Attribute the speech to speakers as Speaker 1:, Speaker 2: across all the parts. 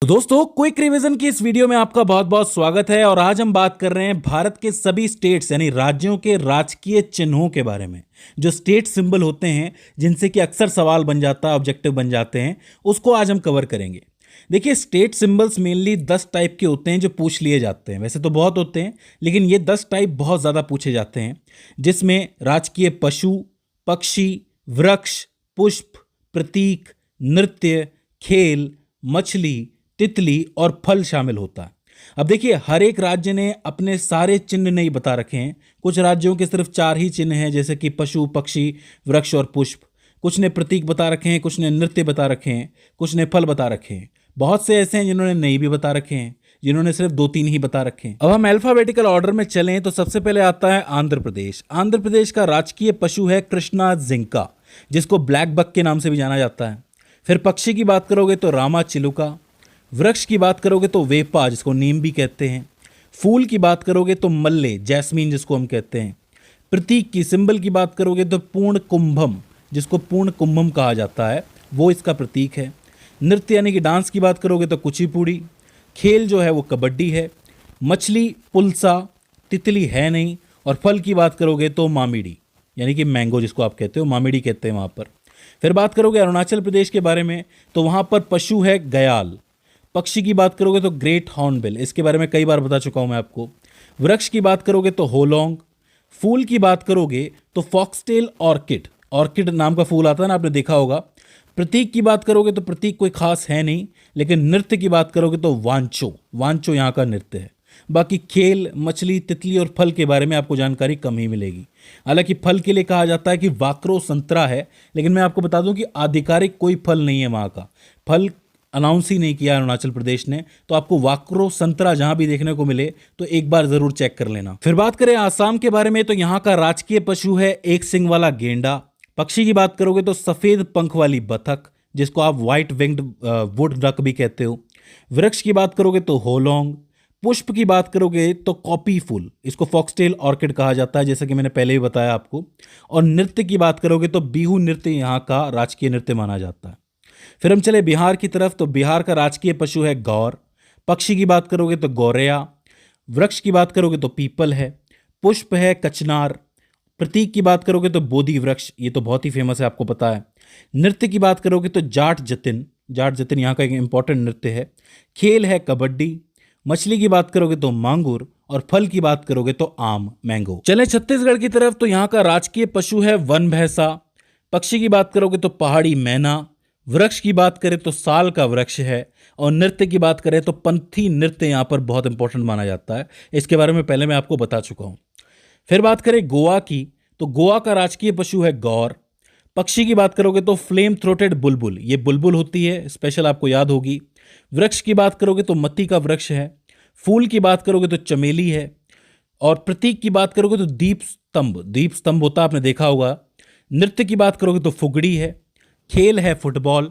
Speaker 1: तो दोस्तों, quick revision की इस वीडियो में आपका बहुत बहुत स्वागत है। और आज हम बात कर रहे हैं भारत के सभी स्टेट्स यानी राज्यों के राजकीय चिन्हों के बारे में। जो स्टेट सिंबल होते हैं जिनसे कि अक्सर सवाल बन जाता है, ऑब्जेक्टिव बन जाते हैं, उसको आज हम कवर करेंगे। देखिए, स्टेट सिंबल्स मेनली 10 टाइप के होते हैं जो पूछ लिए जाते हैं। वैसे तो बहुत होते हैं, लेकिन ये 10 टाइप बहुत ज़्यादा पूछे जाते हैं, जिसमें राजकीय पशु, पक्षी, वृक्ष, पुष्प, प्रतीक, नृत्य, खेल, मछली, तितली और फल शामिल होता है। अब देखिए, हर एक राज्य ने अपने सारे चिन्ह नहीं बता रखे हैं। कुछ राज्यों के सिर्फ 4 ही चिन्ह हैं, जैसे कि पशु, पक्षी, वृक्ष और पुष्प। कुछ ने प्रतीक बता रखे हैं, कुछ ने नृत्य बता रखे हैं, कुछ ने फल बता रखे हैं। बहुत से ऐसे हैं जिन्होंने नहीं भी बता रखे हैं, जिन्होंने सिर्फ 2-3 ही बता रखे हैं। अब हम अल्फाबेटिकल ऑर्डर में चलें तो सबसे पहले आता है आंध्र प्रदेश। आंध्र प्रदेश का राजकीय पशु है कृष्णा जिंका, जिसको ब्लैक बक के नाम से भी जाना जाता है। फिर पक्षी की बात करोगे तो रामा चिलुका। वृक्ष की बात करोगे तो वेपा, जिसको नीम भी कहते हैं। फूल की बात करोगे तो मल्ले, जैस्मीन जिसको हम कहते हैं। प्रतीक की, सिंबल की बात करोगे तो पूर्ण कुंभम, जिसको पूर्ण कुंभम कहा जाता है, वो इसका प्रतीक है। नृत्य यानी कि डांस की बात करोगे तो कुचिपुड़ी। खेल जो है वो कबड्डी है। मछली पुलसा, तितली है नहीं। और फल की बात करोगे तो मामिडी, यानी कि मैंगो जिसको आप कहते हो, मामिडी कहते हैं वहाँ पर। फिर बात करोगे अरुणाचल प्रदेश के बारे में तो वहाँ पर पशु है गयाल। पक्षी की बात करोगे तो ग्रेट हॉर्नबिल, इसके बारे में कई बार बता चुका हूं मैं आपको। वृक्ष की बात करोगे तो होलोंग। फूल की बात करोगे तो फॉक्सटेल ऑर्किड, ऑर्किड नाम का फूल आता है ना, आपने देखा होगा। प्रतीक की बात करोगे तो प्रतीक कोई खास है नहीं, लेकिन नृत्य की बात करोगे तो वांचो, वांचो यहाँ का नृत्य है। बाकी खेल, मछली, तितली और फल के बारे में आपको जानकारी कम ही मिलेगी। हालांकि फल के लिए कहा जाता है कि वाक्रो संतरा है, लेकिन मैं आपको बता दूं कि आधिकारिक कोई फल नहीं है वहाँ का। फल अनाउंस ही नहीं किया अरुणाचल प्रदेश ने, तो आपको वाक्रो संतरा जहां भी देखने को मिले तो एक बार जरूर चेक कर लेना। फिर बात करें आसाम के बारे में तो यहां का राजकीय पशु है एक सिंग वाला गेंडा। पक्षी की बात करोगे तो सफेद पंख वाली बतख, जिसको आप व्हाइट विंग्ड वुड डक भी कहते हो। वृक्ष की बात करोगे तो होलोंग। पुष्प की बात करोगे तो कॉपी फूल, इसको फॉक्सटेल ऑर्किड कहा जाता है, जैसा कि मैंने पहले ही बताया आपको। और नृत्य की बात करोगे तो बिहू नृत्य यहाँ का राजकीय नृत्य माना जाता है। फिर हम चले बिहार की तरफ तो बिहार का राजकीय पशु है गौर। पक्षी की बात करोगे तो गौरैया। वृक्ष की बात करोगे तो पीपल है। पुष्प है कचनार। प्रतीक की बात करोगे तो बोधि वृक्ष, ये तो बहुत ही फेमस है, आपको पता है। नृत्य की बात करोगे तो जाट जतिन, जाट जतिन यहाँ का एक इंपॉर्टेंट नृत्य है। खेल है कबड्डी। मछली की बात करोगे तो मांगुर। और फल की बात करोगे तो आम, मैंगो। चले छत्तीसगढ़ की तरफ तो यहाँ का राजकीय पशु है वन भैंसा। पक्षी की बात करोगे तो पहाड़ी मैना। वृक्ष की बात करें तो साल का वृक्ष है। और नृत्य की बात करें तो पंथी नृत्य यहाँ पर बहुत इंपॉर्टेंट माना जाता है, इसके बारे में पहले मैं आपको बता चुका हूँ। फिर बात करें गोवा की तो गोवा का राजकीय पशु है गौर। पक्षी की बात करोगे तो फ्लेम थ्रोटेड बुलबुल, ये बुलबुल होती है, स्पेशल आपको याद होगी। वृक्ष की बात करोगे तो मत्ती का वृक्ष है। फूल की बात करोगे तो चमेली है। और प्रतीक की बात करोगे तो दीप स्तंभ, दीप स्तंभ होता आपने देखा होगा। नृत्य की बात करोगे तो फुगड़ी है। खेल है फुटबॉल।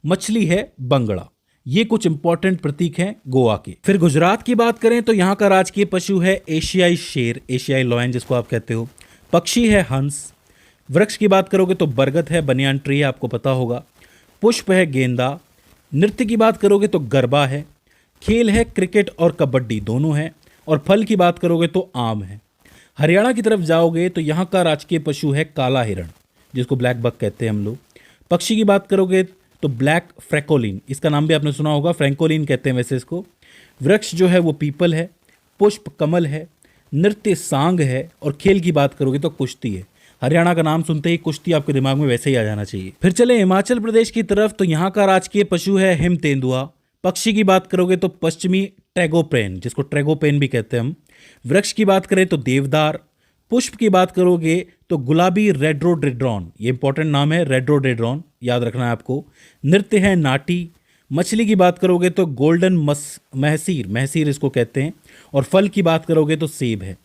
Speaker 1: मछली है बंगड़ा। ये कुछ इंपॉर्टेंट प्रतीक हैं गोवा के। फिर गुजरात की बात करें तो यहाँ का राजकीय पशु है एशियाई शेर, एशियाई लॉयन जिसको आप कहते हो। पक्षी है हंस। वृक्ष की बात करोगे तो बरगद है, बनियान ट्री है, आपको पता होगा। पुष्प है गेंदा। नृत्य की बात करोगे तो गरबा है। खेल है क्रिकेट और कबड्डी, दोनों हैं। और फल की बात करोगे तो आम है। हरियाणा की तरफ जाओगे तो यहाँ का राजकीय पशु है काला हिरण, जिसको ब्लैक बक कहते हैं हम लोग। पक्षी की बात करोगे तो ब्लैक फ्रैंकोलिन, इसका नाम भी आपने सुना होगा, फ्रैंकोलिन कहते हैं वैसे इसको। वृक्ष जो है वो पीपल है। पुष्प कमल है। नृत्य सांग है। और खेल की बात करोगे तो कुश्ती है। हरियाणा का नाम सुनते ही कुश्ती आपके दिमाग में वैसे ही आ जाना चाहिए। फिर चले हिमाचल प्रदेश की तरफ तो यहाँ का राजकीय पशु है हिम तेंदुआ। पक्षी की बात करोगे तो पश्चिमी ट्रैगोपेन, जिसको ट्रैगोपेन भी कहते हैं हम। वृक्ष की बात करें तो देवदार। पुष्प की बात करोगे तो गुलाबी रेड्रोडेड्रॉन, ये इंपॉर्टेंट नाम है रेड्रोडेड्रॉन, याद रखना है आपको। नृत्य है नाटी। मछली की बात करोगे तो गोल्डन महसीर, महसीर इसको कहते हैं। और फल की बात करोगे तो सेब है।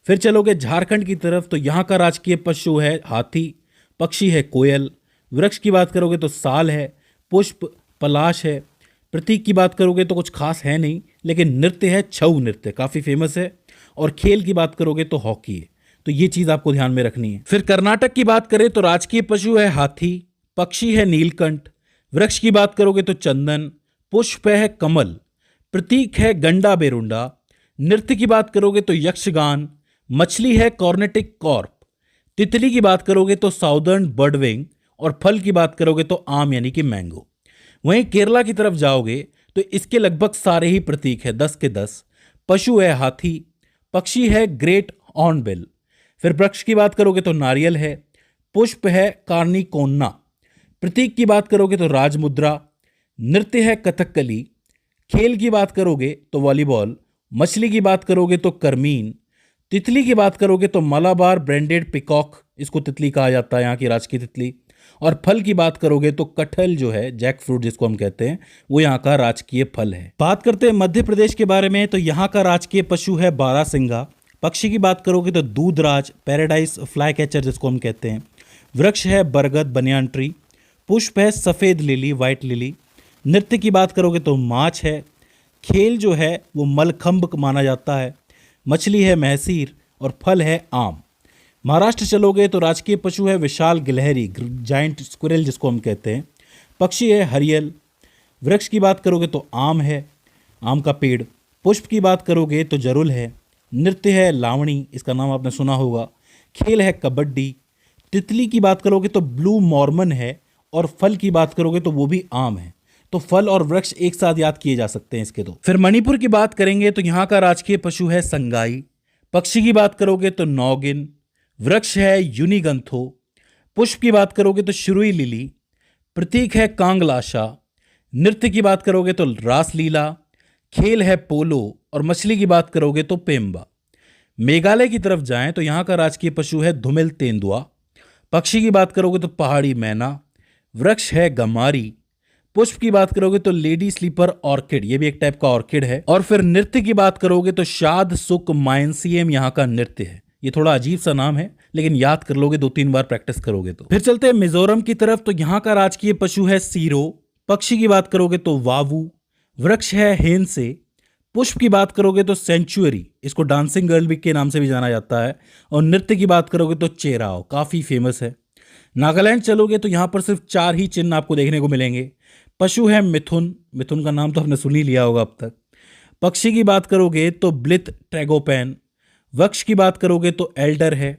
Speaker 1: फिर चलोगे झारखंड की तरफ तो यहाँ का राजकीय पशु है हाथी। पक्षी है कोयल। वृक्ष की बात करोगे तो साल है। पुष्प पलाश है। प्रतीक की बात करोगे तो कुछ खास है नहीं, लेकिन नृत्य है छऊ नृत्य, काफ़ी फेमस है। और खेल की बात करोगे तो हॉकी है। तो ये चीज आपको ध्यान में रखनी है। फिर कर्नाटक की बात करें तो राजकीय पशु है हाथी। पक्षी है नीलकंठ। वृक्ष की बात करोगे तो चंदन। पुष्प है कमल, प्रतीक है गंडा बेरुंडा, नृत्य की बात करोगे तो यक्षगान, मछली है कॉर्नेटिक कॉर्प, तितली की बात करोगे तो साउदर्न बर्डविंग, और फल की बात करोगे तो आम यानी कि मैंगो। वहीं केरला की तरफ जाओगे तो इसके लगभग सारे ही प्रतीक है, 10 के 10। पशु है हाथी, पक्षी है ग्रेट हॉर्नबिल, फिर वृक्ष की बात करोगे तो नारियल है, पुष्प है कार्निकोन्ना, प्रतीक की बात करोगे तो राजमुद्रा, नृत्य है कथकली, खेल की बात करोगे तो वॉलीबॉल, मछली की बात करोगे तो करमीन, तितली की बात करोगे तो मलाबार ब्रांडेड पिकॉक, इसको तितली कहा जाता है, यहाँ की राजकीय तितली, और फल की बात करोगे तो कटहल जो है, जैक फ्रूट जिसको हम कहते हैं, वो यहाँ का राजकीय फल है। बात करते हैं मध्य प्रदेश के बारे में, तो यहाँ का राजकीय पशु है बारहसिंगा, पक्षी की बात करोगे तो दूधराज, पैराडाइज फ्लाई कैचर जिसको हम कहते हैं, वृक्ष है बरगद बनियान ट्री, पुष्प है सफ़ेद लिली व्हाइट लिली, नृत्य की बात करोगे तो माछ है, खेल जो है वो मलखंभ माना जाता है, मछली है महसीर, और फल है आम। महाराष्ट्र चलोगे तो राजकीय पशु है विशाल गिलहरी, जाइंट स्क्विरल जिसको हम कहते हैं, पक्षी है हरियल, वृक्ष की बात करोगे तो आम है, आम का पेड़, पुष्प की बात करोगे तो जरुल है, नृत्य है लावणी, इसका नाम आपने सुना होगा, खेल है कबड्डी, तितली की बात करोगे तो ब्लू मॉर्मन है, और फल की बात करोगे तो वो भी आम है। तो फल और वृक्ष एक साथ याद किए जा सकते हैं इसके दो। फिर मणिपुर की बात करेंगे तो यहाँ का राजकीय पशु है संगाई, पक्षी की बात करोगे तो नौगिन, वृक्ष है यूनिगंथो, पुष्प की बात करोगे तो शुरुई लिली, प्रतीक है कांगलाशा, नृत्य की बात करोगे तो रासलीला, खेल है पोलो, और मछली की बात करोगे तो पेम्बा। मेघालय की तरफ जाएं तो यहाँ का राजकीय पशु है धुमिल तेंदुआ, पक्षी की बात करोगे तो पहाड़ी मैना, वृक्ष है गमारी, पुष्प की बात करोगे तो लेडी स्लीपर ऑर्किड, ये भी एक टाइप का ऑर्किड है, और फिर नृत्य की बात करोगे तो शाद सुक माइनसियम यहाँ का नृत्य है। ये थोड़ा अजीब सा नाम है, लेकिन याद कर लोगे, 2-3 बार प्रैक्टिस करोगे तो। फिर चलते हैं मिजोरम की तरफ, तो यहाँ का राजकीय पशु है सीरो, पक्षी की बात करोगे तो वावू, वृक्ष है हेनसे, पुष्प की बात करोगे तो सेंचुअरी, इसको डांसिंग गर्ल भी के नाम से भी जाना जाता है, और नृत्य की बात करोगे तो चेराओ, काफी फेमस है। नागालैंड चलोगे तो यहाँ पर सिर्फ 4 ही चिन्ह आपको देखने को मिलेंगे। पशु है मिथुन, मिथुन का नाम तो आपने सुन ही लिया होगा अब तक। पक्षी की बात करोगे तो ब्लिथ ट्रैगोपैन, वृक्ष की बात करोगे तो एल्डर है,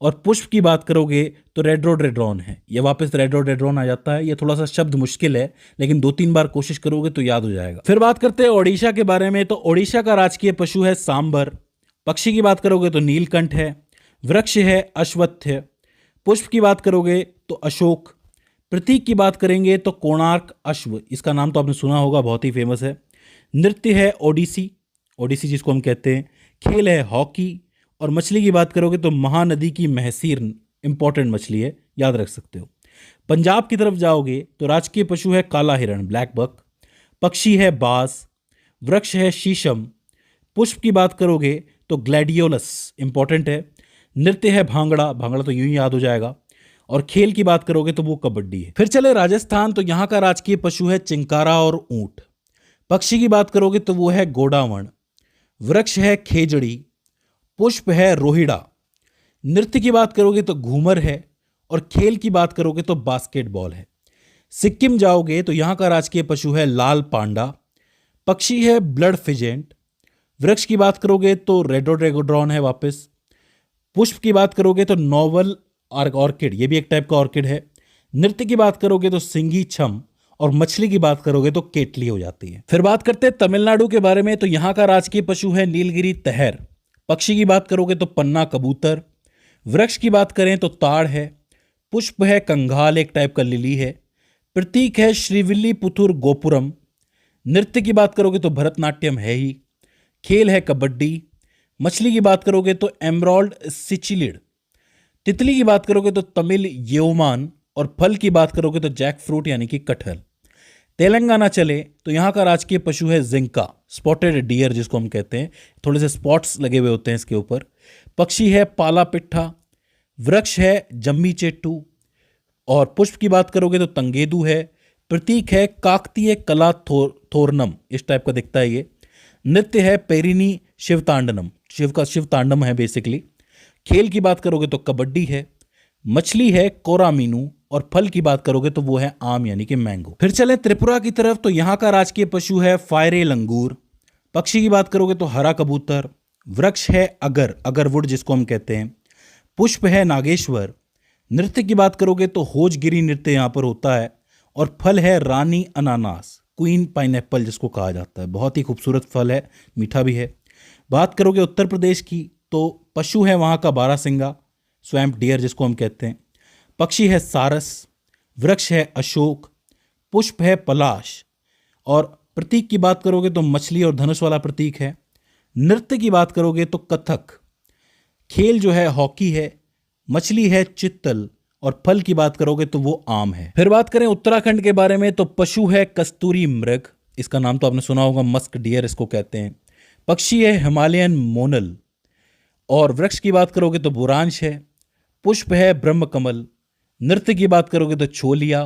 Speaker 1: और पुष्प की बात करोगे तो रेड्रोडेड्रॉन है। ये वापस रेड्रोडेड्रॉन आ जाता है, ये थोड़ा सा शब्द मुश्किल है, लेकिन 2-3 बार कोशिश करोगे तो याद हो जाएगा। फिर बात करते हैं ओडिशा के बारे में, तो ओडिशा का राजकीय पशु है सांबर, पक्षी की बात करोगे तो नीलकंठ है, वृक्ष है अश्वत्थ, पुष्प की बात करोगे तो अशोक, प्रतीक की बात करेंगे तो कोणार्क अश्व, इसका नाम तो आपने सुना होगा, बहुत ही फेमस है। नृत्य है ओडिसी, ओडिसी जिसको हम कहते हैं, खेल है हॉकी, और मछली की बात करोगे तो महानदी की महसीर, इंपॉर्टेंट मछली है, याद रख सकते हो। पंजाब की तरफ जाओगे तो राजकीय पशु है काला हिरण ब्लैक बक, पक्षी है बाज, वृक्ष है शीशम, पुष्प की बात करोगे तो ग्लैडियोलस, इंपॉर्टेंट है, नृत्य है भांगड़ा, भांगड़ा तो यूं ही याद हो जाएगा, और खेल की बात करोगे तो वो कबड्डी है। फिर चले राजस्थान, तो यहाँ का राजकीय पशु है चिंकारा और ऊंट, पक्षी की बात करोगे तो वो है गोडावण, वृक्ष है खेजड़ी, पुष्प है रोहिड़ा, नृत्य की बात करोगे तो घूमर है, और खेल की बात करोगे तो बास्केटबॉल है। सिक्किम जाओगे तो यहाँ का राजकीय पशु है लाल पांडा, पक्षी है ब्लड फिजेंट, वृक्ष की बात करोगे तो रेडोड्रेगोड्रॉन है वापस, पुष्प की बात करोगे तो नोवल ऑर्किड, ये भी एक टाइप का ऑर्किड है, नृत्य की बात करोगे तो सिंगी छम, और मछली की बात करोगे तो केटली हो जाती है। फिर बात करते हैं तमिलनाडु के बारे में, तो यहाँ का राजकीय पशु है नीलगिरी तहर, पक्षी की बात करोगे तो पन्ना कबूतर, वृक्ष की बात करें तो ताड़ है, पुष्प है कंघाल, एक टाइप का लिली है, प्रतीक है श्रीविल्ली पुथुर गोपुरम, नृत्य की बात करोगे तो भरतनाट्यम है ही, खेल है कबड्डी, मछली की बात करोगे तो एमराल्ड सिचिलिड, तितली की बात करोगे तो तमिल येओमान, और फल की बात करोगे तो जैक फ्रूट यानी कि कटहल। तेलंगाना चले तो यहाँ का राजकीय पशु है जिंका, स्पॉटेड डियर जिसको हम कहते हैं, थोड़े से स्पॉट्स लगे हुए होते हैं इसके ऊपर, पक्षी है पाला पिट्ठा, वृक्ष है जम्मी चेट्टू, और पुष्प की बात करोगे तो तंगेदू है, प्रतीक है काकतीय कला थोरनम, इस टाइप का दिखता है ये, नृत्य है पेरिनी शिवतांडनम, शिव का शिवतांडम है बेसिकली, खेल की बात करोगे तो कबड्डी है, मछली है कोरामीनू, और फल की बात करोगे तो वो है आम यानी कि मैंगो। फिर चलें त्रिपुरा की तरफ, तो यहाँ का राजकीय पशु है फायरे लंगूर। पक्षी की बात करोगे तो हरा कबूतर। वृक्ष है अगरवुड जिसको हम कहते हैं। पुष्प है नागेश्वर। नृत्य की बात करोगे तो होजगिरी नृत्य यहाँ पर होता है। और फल है रानी अनानास, क्वीन पाइनएप्पल जिसको कहा जाता है। बहुत ही खूबसूरत फल है, मीठा भी है। बात करोगे उत्तर प्रदेश की तो पशु है वहाँ का बारहसिंगा, स्वैम्प डियर जिसको हम कहते हैं। पक्षी है सारस। वृक्ष है अशोक। पुष्प है पलाश। और प्रतीक की बात करोगे तो मछली और धनुष वाला प्रतीक है। नृत्य की बात करोगे तो कथक। खेल जो है हॉकी है। मछली है चित्तल। और फल की बात करोगे तो वो आम है। फिर बात करें उत्तराखंड के बारे में तो पशु है कस्तूरी मृग, इसका नाम तो आपने सुना होगा, मस्क डियर इसको कहते हैं। पक्षी है हिमालयन मोनल। और वृक्ष की बात करोगे तो बुरांश है। पुष्प है ब्रह्मकमल। नृत्य की बात करोगे तो छोलिया।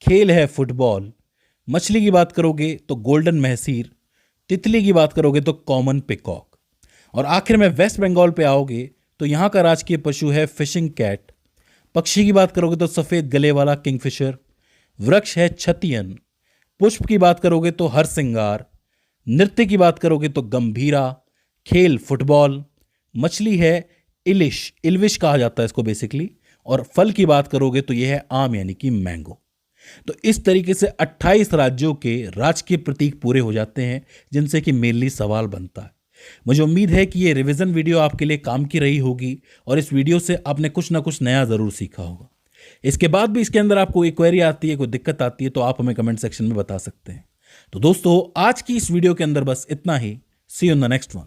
Speaker 1: खेल है फुटबॉल। मछली की बात करोगे तो गोल्डन महसीर। तितली की बात करोगे तो कॉमन पिकॉक। और आखिर में वेस्ट बंगाल पे आओगे तो यहाँ का राजकीय पशु है फिशिंग कैट। पक्षी की बात करोगे तो सफ़ेद गले वाला किंगफिशर। वृक्ष है छतियन। पुष्प की बात करोगे तो हरसिंगार। नृत्य की बात करोगे तो गंभीरा। खेल फुटबॉल। मछली है इल्विश कहा जाता है इसको बेसिकली। और फल की बात करोगे तो यह है आम यानी कि मैंगो। तो इस तरीके से 28 राज्यों के राजकीय प्रतीक पूरे हो जाते हैं जिनसे कि मेनली सवाल बनता है। मुझे उम्मीद है कि ये रिवीजन वीडियो आपके लिए काम की रही होगी और इस वीडियो से आपने कुछ ना कुछ नया ज़रूर सीखा होगा। इसके बाद भी इसके अंदर आपको कोई क्वेरी आती है, कोई दिक्कत आती है तो आप हमें कमेंट सेक्शन में बता सकते हैं। तो दोस्तों आज की इस वीडियो के अंदर बस इतना ही। See you in the next one.